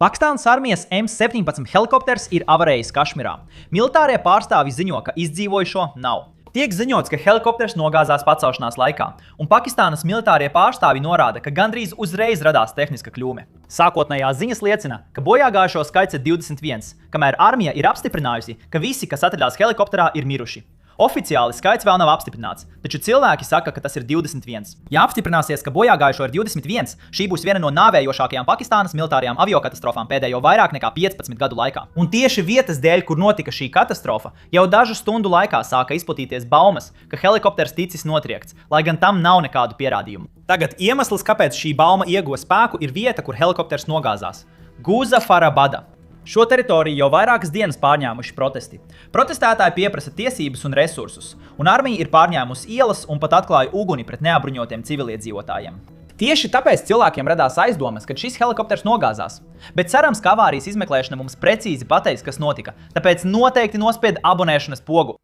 Pakistānas armijas M-17 helikopters ir avarējis Kašmirā. Militārie pārstāvji ziņo, ka izdzīvojušo nav. Tiek ziņots, ka helikopters nogāzās pacelšanās laikā, un Pakistānas militārie pārstāvji norāda, ka gandrīz uzreiz radās tehniska kļūme. Sākotnējās ziņas liecina, ka bojāgājušo skaits ir 21, kamēr armija ir apstiprinājusi, ka visi, kas atradās helikopterā, ir miruši. Oficiāli skaits vēl nav apstiprināts, taču cilvēki saka, ka tas ir 21. Ja apstiprināsies, ka bojāgājušo ir 21, šī būs viena no nāvējošākajām Pakistānas militārajām aviokatastrofām pēdējo vairāk nekā 15 gadu laikā. Un tieši vietas dēļ, kur notika šī katastrofa, jau dažu stundu laikā sāka izplatīties baumas, ka helikopters ticis notriekts, lai gan tam nav nekādu pierādījumu. Tagad iemesls, kāpēc šī bauma ieguva spēku, ir vieta, kur helikopters nogāzās – Guzafarabada. Šo teritoriju jau vairākas dienas pārņēmuši protesti. Protestētāji pieprasa tiesības un resursus, un armija ir pārņēmusi ielas un pat atklāja uguni pret neapbruņotiem civiliedzīvotājiem. Tieši tāpēc cilvēkiem radās aizdomas, ka šis helikopters nogāzās. Bet cerams, ka avārijas izmeklēšana mums precīzi pateiks, kas notika, tāpēc noteikti nospied abonēšanas pogu.